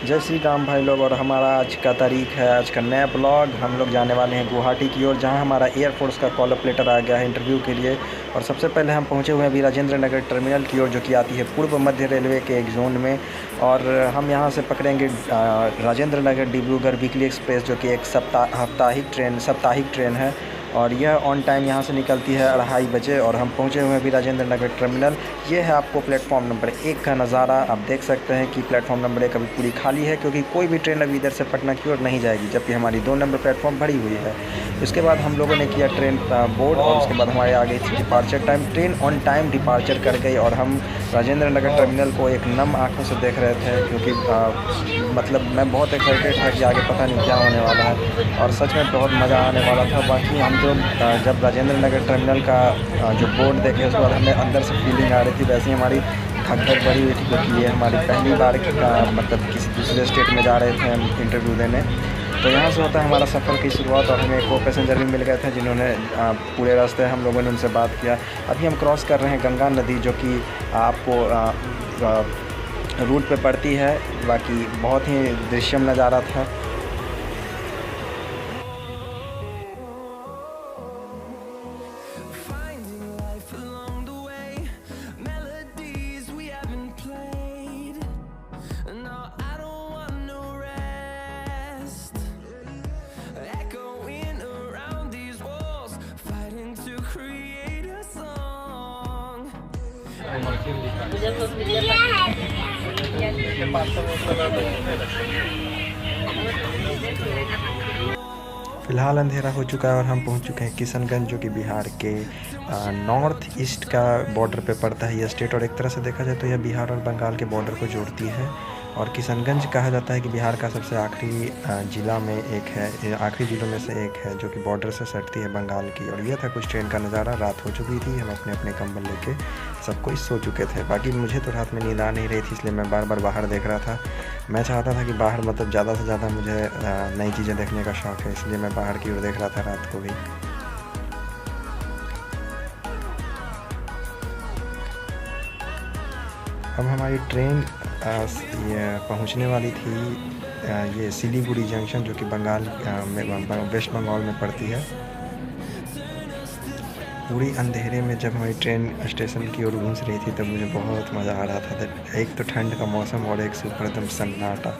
जय श्री राम भाई लोग। और हमारा आज का तारीख है, आज का नया ब्लॉग। हम लोग जाने वाले हैं गुवाहाटी की ओर, जहां हमारा एयरफोर्स का कॉल अप लेटर आ गया है इंटरव्यू के लिए। और सबसे पहले हम पहुंचे हुए हैं अभी राजेंद्र नगर टर्मिनल की ओर, जो कि आती है पूर्व मध्य रेलवे के एक जोन में। और हम यहां से पकड़ेंगे राजेंद्र नगर डिब्रूगढ़ वीकली एक्सप्रेस, जो कि एक साप्ताहिक ट्रेन है। और यह ऑन टाइम यहाँ से निकलती है 2:30 बजे। और हम पहुँचे हुए हैं अभी राजेंद्र नगर टर्मिनल। ये है आपको प्लेटफॉर्म नंबर 1 का नज़ारा। आप देख सकते हैं कि प्लेटफॉर्म नंबर 1 अभी पूरी खाली है, क्योंकि कोई भी ट्रेन अभी इधर से पटना की ओर नहीं जाएगी, जबकि हमारी 2 नंबर प्लेटफॉर्म भरी हुई है। उसके बाद हम लोगों ने किया ट्रेन बोर्ड, और उसके बाद हमारे आ गई थी departure time. Train on time departure कर गई और हम राजेंद्र नगर टर्मिनल को एक नम आँखों से देख रहे थे, क्योंकि मतलब मैं बहुत एक्साइटेड था कि आगे पता नहीं क्या होने वाला है। और सच में बहुत मज़ा आने वाला था। बाकी हम जो जब राजेंद्र नगर टर्मिनल का जो बोर्ड देखे, उसके बाद हमें अंदर से फीलिंग आ रही थी, वैसे ही हमारी धक धक बढ़ी हुई थी, क्योंकि ये हमारी पहली बार मतलब किसी दूसरे स्टेट में जा रहे थे हम इंटरव्यू देने। तो यहाँ से होता है हमारा सफ़र की शुरुआत। और हमें को पैसेंजर भी मिल गए थे, जिन्होंने पूरे रास्ते हम लोगों ने उनसे बात किया। अभी हम क्रॉस कर रहे हैं गंगा नदी, जो कि आपको रूट पे पड़ती है। बाकी बहुत ही दृश्यम नज़ारा था। फ़िलहाल अंधेरा हो चुका है और हम पहुंच चुके हैं किशनगंज, जो कि बिहार के नॉर्थ ईस्ट का बॉर्डर पे पड़ता है यह स्टेट। और एक तरह से देखा जाए तो यह बिहार और बंगाल के बॉर्डर को जोड़ती है। और किशनगंज कहा जाता है कि बिहार का सबसे आखिरी ज़िला में एक है, आखिरी ज़िलों में से एक है, जो कि बॉर्डर से सटती है बंगाल की। और यह था कुछ ट्रेन का नज़ारा। रात हो चुकी थी, हम अपने अपने कंबल लेके सब कोई सो चुके थे। बाकी मुझे तो रात में नींद आ नहीं रही थी, इसलिए मैं बार बार बाहर देख रहा था। मैं चाहता था कि बाहर मतलब ज़्यादा से ज़्यादा मुझे नई चीज़ें देखने का शौक़ है, इसलिए मैं बाहर की ओर देख रहा था रात को भी। अब हमारी ट्रेन ये पहुंचने वाली थी ये सिलीगुड़ी जंक्शन, जो कि बंगाल में वेस्ट बंगाल में पड़ती है। पूरी अंधेरे में जब हमारी ट्रेन स्टेशन की ओर घूम रही थी, तब मुझे बहुत मज़ा आ रहा था। एक तो ठंड का मौसम और एक सुपर एकदम सन्नाटा।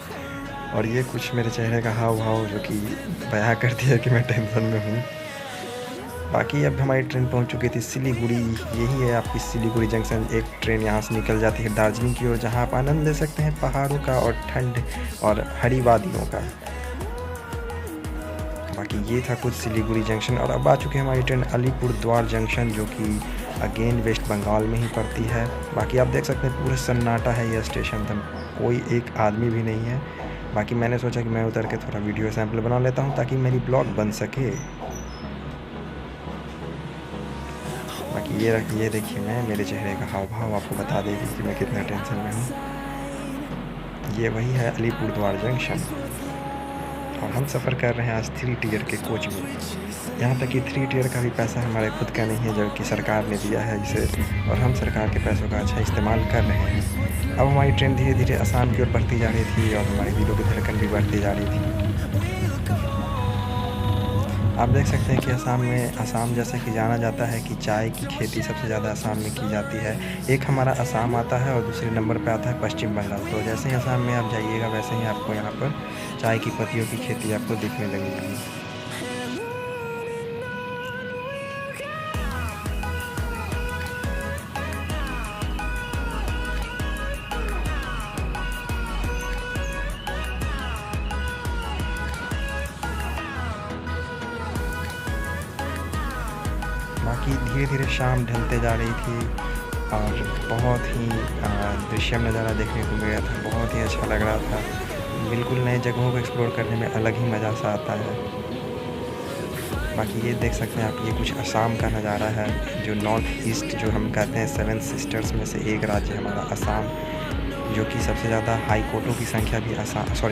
और ये कुछ मेरे चेहरे का हाव भाव जो कि बयां करती है कि मैं टेंशन में हूँ। बाकी अब हमारी ट्रेन पहुंच चुकी थी सिलीगुड़ी। यही है आपकी सिलीगुड़ी जंक्शन। एक ट्रेन यहाँ से निकल जाती है दार्जिलिंग की ओर, जहाँ आप आनंद ले सकते हैं पहाड़ों का और ठंड और हरी वादियों का। बाकी ये था कुछ सिलीगुड़ी जंक्शन। और अब आ चुकी है हमारी ट्रेन अलीपुरद्वार जंक्शन, जो कि अगेन वेस्ट बंगाल में ही पड़ती है। बाकी आप देख सकते हैं पूरा सन्नाटा है यह स्टेशन, तक कोई एक आदमी भी नहीं है। बाकी मैंने सोचा कि मैं उतर के थोड़ा वीडियो सैंपल बना लेता हूँ, ताकि मेरी ब्लॉग बन सके। बाकी ये देखिए, मैं मेरे चेहरे का हाव भाव आपको बता देगी कि मैं कितना टेंशन में हूँ। ये वही है अलीपुरद्वार जंक्शन। और हम सफ़र कर रहे हैं आज 3 टियर के कोच में। यहाँ तक कि 3 टियर का भी पैसा हमारे खुद का नहीं है, जबकि सरकार ने दिया है इसे, और हम सरकार के पैसों का अच्छा इस्तेमाल कर रहे हैं। अब हमारी ट्रेन धीरे धीरे असम की ओर बढ़ती जा रही थी, और हमारी दिलों की धड़कन भी बढ़ती जा रही थी। आप देख सकते हैं कि असम जैसे कि जाना जाता है कि चाय की खेती सबसे ज़्यादा असम में की जाती है। एक हमारा असम आता है और दूसरे नंबर पे आता है पश्चिम बंगाल। तो जैसे ही असम में आप जाइएगा, वैसे ही आपको यहाँ पर चाय की पत्तियों की खेती आपको दिखने लगेगी। बाकी धीरे धीरे शाम ढलते जा रही थी, और बहुत ही दृश्यम नज़ारा देखने को मिल रहा था। बहुत ही अच्छा लग रहा था। बिल्कुल नए जगहों को एक्सप्लोर करने में अलग ही मज़ा सा आता है। बाकी ये देख सकते हैं आप, ये कुछ असम का नज़ारा है, जो नॉर्थ ईस्ट जो हम कहते हैं 7 सिस्टर्स में से एक राज्य हमारा असम, जो कि सबसे ज़्यादा हाई कोर्टों की संख्या भी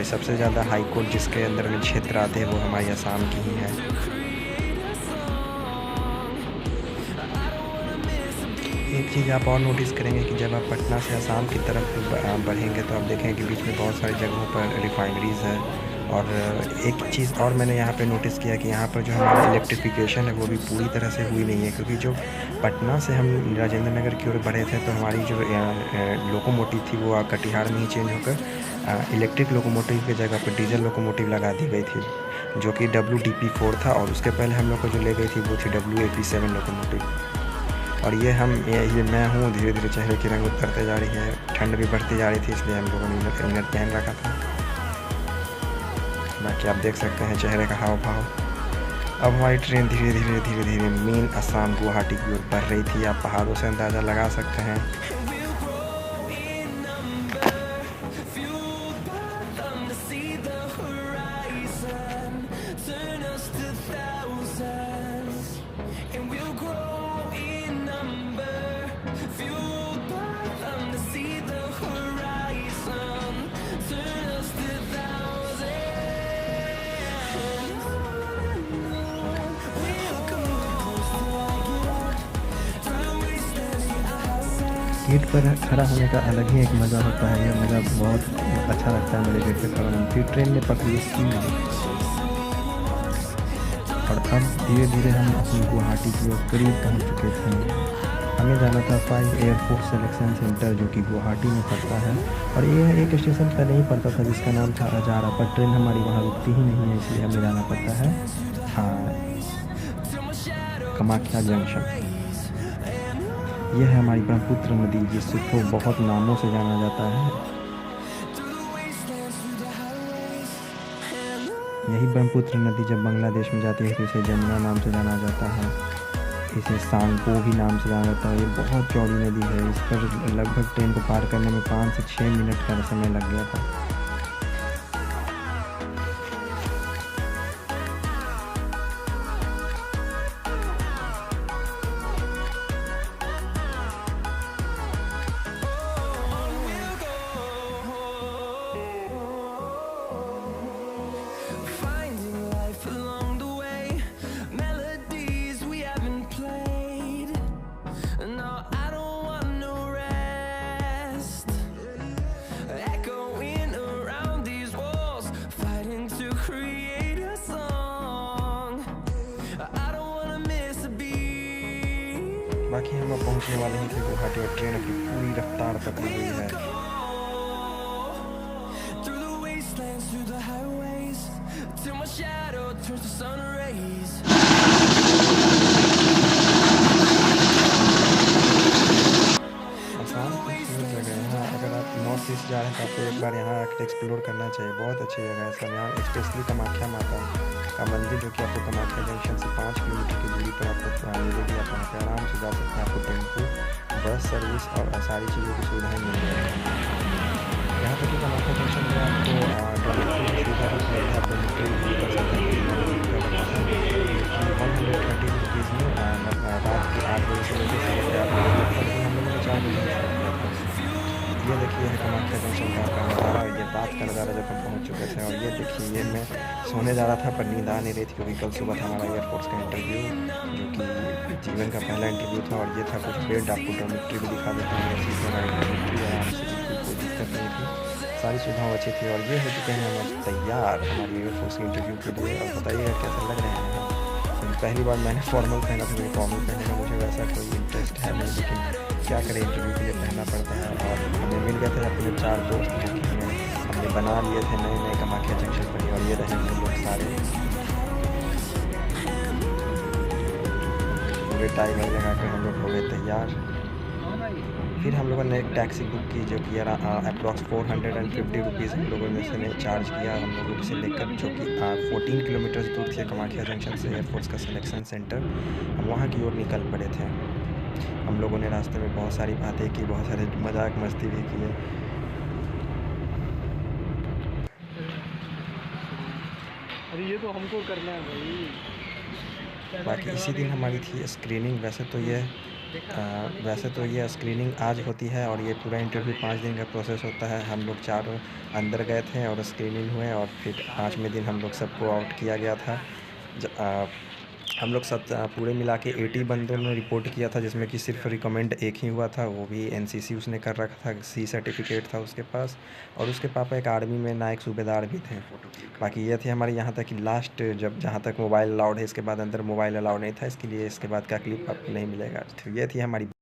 सबसे ज़्यादा हाई कोर्ट जिसके अंदर में क्षेत्र आते हैं, वो हमारी असम की ही है। एक चीज़ आप और नोटिस करेंगे कि जब आप पटना से आसाम की तरफ बढ़ेंगे तो आप देखेंगे कि बीच में बहुत सारी जगहों पर रिफाइनरीज़ है। और एक चीज़ और मैंने यहाँ पे नोटिस किया कि यहाँ पर जो हमारा इलेक्ट्रिफिकेशन है वो भी पूरी तरह से हुई नहीं है, क्योंकि जो पटना से हम राजेंद्र नगर की ओर बढ़े थे तो हमारी जो लोकोमोटिव थी वो कटिहार में ही चेंज होकर इलेक्ट्रिक लोकोमोटिव की जगह पर डीजल लोकोमोटिव लगा दी गई थी, जो कि WDP4 था। और उसके पहले हम लोग को जो ले गई थी वो थी WAP7 लोकोमोटिव। और ये मैं हूँ, धीरे धीरे चेहरे की रंग उतरते जा रही है, ठंड भी बढ़ती जा रही थी, इसलिए हम लोगों ने इनर पहन रखा था। बाकी आप देख सकते हैं चेहरे का हाव भाव। अब हमारी ट्रेन धीरे धीरे मेन असम गुवाहाटी की ओर बढ़ रही थी। आप पहाड़ों से अंदाज़ा लगा सकते हैं। गेट पर खड़ा होने का अलग ही एक मज़ा होता है। यह मज़ा बहुत अच्छा लगता है मेरे गेट पे खड़ा होना। फिर ट्रेन ने पकड़ी स्पीड और अब धीरे धीरे हम अपनी गुवाहाटी की ओर करीब पहुँच चुके थे। हमें जाना था 5 एयरफोर्स सिलेक्शन सेंटर, जो कि गुवाहाटी में पड़ता है। और ये एक स्टेशन पहले ही पड़ता था जिसका नाम था अजारा, पर ट्रेन हमारी वहाँ रुकती ही नहीं है, इसलिए हमें जाना पड़ता है कामाख्या जंक्शन। यह है हमारी ब्रह्मपुत्र नदी, जिसको बहुत नामों से जाना जाता है। यही ब्रह्मपुत्र नदी जब बांग्लादेश में जाती है तो इसे जमुना नाम से जाना जाता है, इसे सांगपो भी नाम से जाना जाता है। ये बहुत चौड़ी नदी है। इस पर लगभग ट्रेन को पार करने में 5 से 6 मिनट का समय लग गया था। बाकी हम अब पहुँचने वाले हैं थे गुवाहाटी और ट्रेन अपनी पूरी रफ्तार पकड़ी हुई है। आसाम खूबसूरत जगह है। यहाँ अगर आप नॉर्थ ईस्ट जा रहे हैं तो आपको एक बार यहाँ आकर एक्सप्लोर करना चाहिए। बहुत अच्छी जगह है सब। यहाँ स्पेशली कामाख्या माता का मंदिर, जो कि आपको कामाख्या जंक्शन से 5 किलोमीटर की दूरी पर आपको मिलेगी। आप वहाँ पर आराम से जा सकते हैं। आपको टेम्पो, बस सर्विस और सारी चीज़ों की सुविधाएँ मिल जाएंगी। यहाँ तक कि कामाख्या जंक्शन में आपको डॉर्मेट्री की सुविधा भी उपलब्ध है। आप डॉर्मेट्री भी कर सकते हैं। 130 रुपीज़ में रात के 8 बजे से लेकर 8:30 बजे हम लोगों ने 4 बजे किया था। ये देखिए है कामाख्या जंक्शन का नज़ारा। ये रात का नज़ारा जब हम पहुँच चुके थे। और ये देखिए, ये मैं सोने जा रहा था पर नींद आ नहीं रही थी, क्योंकि कल सुबह था हमारा एयरफोर्स का इंटरव्यू, जो कि जीवन का पहला इंटरव्यू था। और ये था कुछ बेड, आपको डॉर्मेट्री भी दिखा देते हैं। सीट में डॉर्मेट्री आराम से, कोई दिक्कत नहीं थी, सारी सुविधाएँ अच्छी थी। और ये हो चुके हैं हम तैयार हमारे एयरफोर्स के इंटरव्यू के लिए। और बताइएगा कैसे लग रहे हैं। पहली बार मैंने फॉर्मल पहना था, मेरी फॉर्मल पहनने का मुझे वैसा कोई इंटरेस्ट है नहीं, लेकिन क्या करें, इंटरव्यू के लिए पहनना पड़ता है। और हमें मिल गए थे अपने 4 दोस्त, जो कि हमने बना लिए थे नए नए कामाख्या जंक्शन पर। और ये रहे हम लोग सारे पूरे टाई वाई लगा कर हम लोग हो गए तैयार। फिर हम लोगों ने एक टैक्सी बुक की, जो कि अप्रॉक्स 450 रुपीज़ हम लोगों ने से चार्ज किया हम लोगों से लेकर, जो कि 14 किलोमीटर दूर थी कामाख्या जंक्शन से एयरफोर्स का सिलेक्शन सेंटर। हम वहाँ की ओर निकल पड़े थे। हम लोगों ने रास्ते में बहुत सारी बातें की, बहुत सारे मजाक मस्ती भी किए। अरे ये तो हमको करना है भाई। बाकी इसी दिन हमारी थी स्क्रीनिंग। वैसे तो ये स्क्रीनिंग आज होती है, और ये पूरा इंटरव्यू 5 दिन का प्रोसेस होता है। हम लोग 4 अंदर गए थे और स्क्रीनिंग हुए, और फिर 5वें दिन हम लोग सबको आउट किया गया था। हम लोग पूरे मिला के 80 बंदों ने रिपोर्ट किया था, जिसमें कि सिर्फ रिकमेंड एक ही हुआ था, वो भी एनसीसी उसने कर रखा था, सी सर्टिफिकेट था उसके पास, और उसके पापा एक आर्मी में नायक सूबेदार भी थे। बाकी ये थी हमारी यहाँ तक कि लास्ट, जब जहाँ तक मोबाइल अलाउड है, इसके बाद अंदर मोबाइल अलाउड नहीं था, इसके लिए इसके बाद का क्लिप आपको नहीं मिलेगा। तो ये थी हमारी